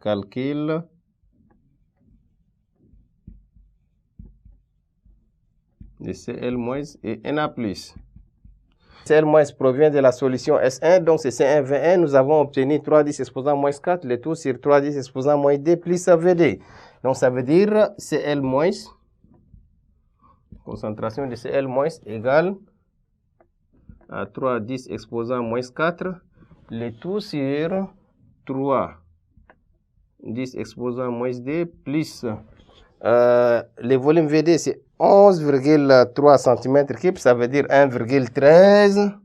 calcul de CL- et Na+. CL- provient de la solution S1, donc c'est C1 V1. Nous avons obtenu 3,10 exposant moins 4, le tout sur 3,10 exposant moins D plus VD. Donc ça veut dire CL-, concentration de CL- égale à 3,10 exposant moins 4, le tout sur 3,10 exposant moins D plus le volume VD, c'est 11,3 cm3, ça veut dire 1,13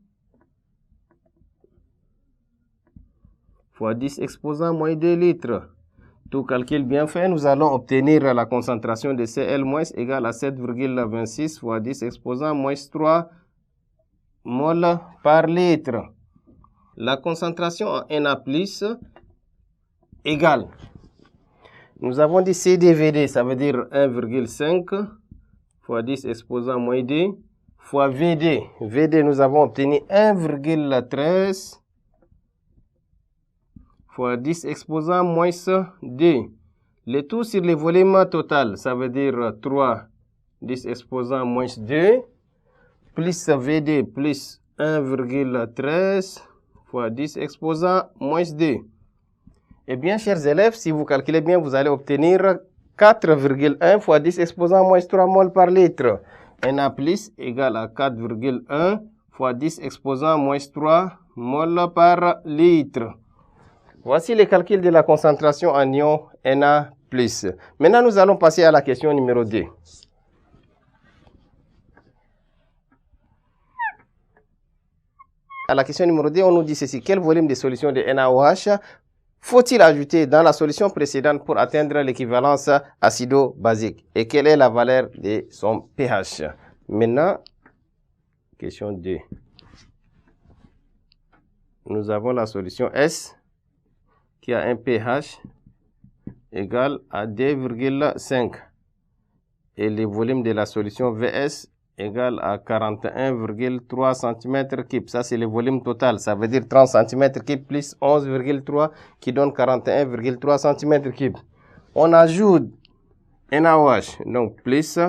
fois 10 exposant moins 2 litres. Tout calcul bien fait, nous allons obtenir la concentration de CL- égale à 7,26 fois 10 exposant moins 3 mol par litre. La concentration en Na+ égale, nous avons dit CDVD, ça veut dire 1,5 fois 10 exposant moins D fois VD. VD, nous avons obtenu 1,13 fois 10 exposant moins D. Le tout sur le volume total, ça veut dire 3 10 exposant moins 2 plus VD plus 1,13 fois 10 exposant moins 2. Eh bien, chers élèves, si vous calculez bien, vous allez obtenir 4,1 fois 10 exposant moins 3 mol par litre. Na+ égale à 4,1 fois 10 exposant moins 3 mol par litre. Voici les calculs de la concentration en ion Na+. Maintenant, nous allons passer à la question numéro 2. À la question numéro 2, on nous dit ceci. Quel volume de solution de NaOH faut-il ajouter dans la solution précédente pour atteindre l'équivalence acido-basique? Et quelle est la valeur de son pH? Maintenant, question 2. Nous avons la solution S qui a un pH égal à 2,5 et le volume de la solution VS égale à 41,3 cm3. Ça, c'est le volume total. Ça veut dire 30 cm3 plus 11,3 qui donne 41,3 cm3. On ajoute NaOH, donc plus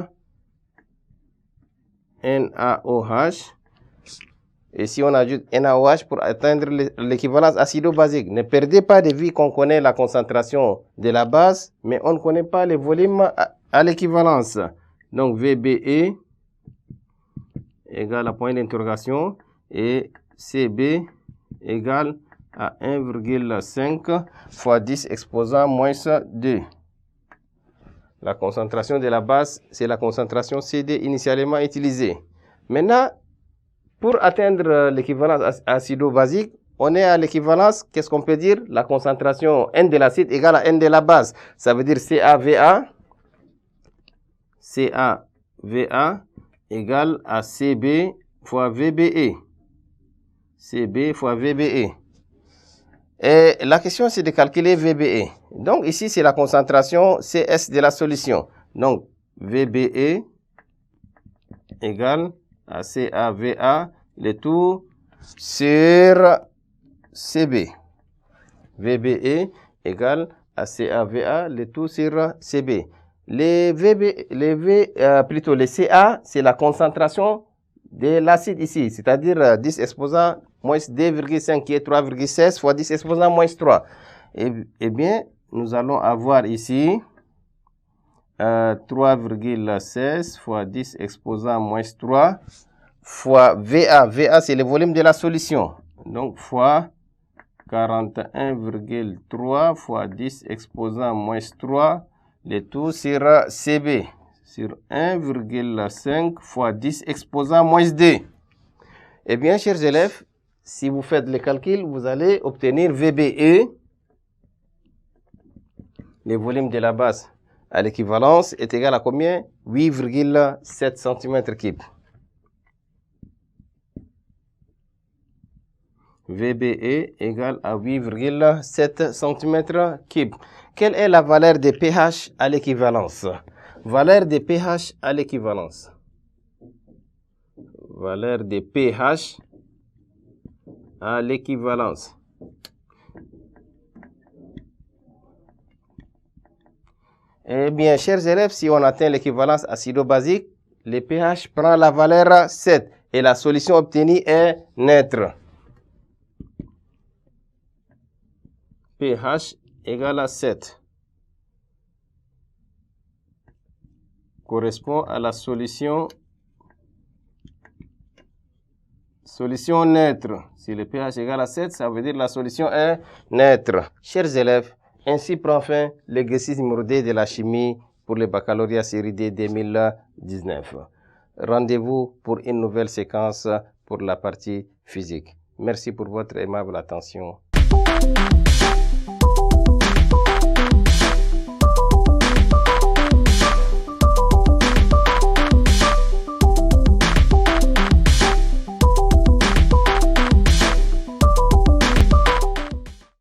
NaOH. Et si on ajoute NaOH pour atteindre l'équivalence acido-basique, ne perdez pas de vue qu'on connaît la concentration de la base, mais on ne connaît pas le volume à l'équivalence. Donc VBE égale à point d'interrogation et CB égale à 1,5 fois 10 exposant moins 2. La concentration de la base, c'est la concentration CD initialement utilisée. Maintenant, pour atteindre l'équivalence acido-basique, on est à l'équivalence, qu'est-ce qu'on peut dire? La concentration N de l'acide égale à N de la base. Ça veut dire CaVa égale à CB fois VBE. CB fois VBE. Et la question, c'est de calculer VBE. Donc, ici, c'est la concentration CS de la solution. Donc, VBE égale à CaVa, le tout sur CB. VBE égale à CaVa, le tout sur CB. Le Ca, c'est la concentration de l'acide ici, c'est-à-dire 10 exposant moins 2,5 qui est 3,16 fois 10 exposant moins 3. Eh bien, nous allons avoir ici 3,16 fois 10 exposant moins 3 fois VA. VA, c'est le volume de la solution. Donc, fois 41,3 fois 10 exposant moins 3, le tout sur CB, sur 1,5 fois 10 exposant moins 2. Eh bien, chers élèves, si vous faites le calcul, vous allez obtenir VBE, le volume de la base à l'équivalence, est égal à combien? 8,7 cm3. VBE égale à 8,7 cm3. Quelle est la valeur de pH à l'équivalence? Valeur de pH à l'équivalence. Valeur de pH à l'équivalence. Eh bien, chers élèves, si on atteint l'équivalence acido-basique, le pH prend la valeur 7 et la solution obtenue est neutre. pH égale à 7 correspond à la solution neutre. Si le pH égale à 7, ça veut dire que la solution est neutre. Chers élèves, ainsi prend fin l'exercice numéro 2 de la chimie pour le baccalauréat série D 2019. Rendez-vous pour une nouvelle séquence pour la partie physique. Merci pour votre aimable attention.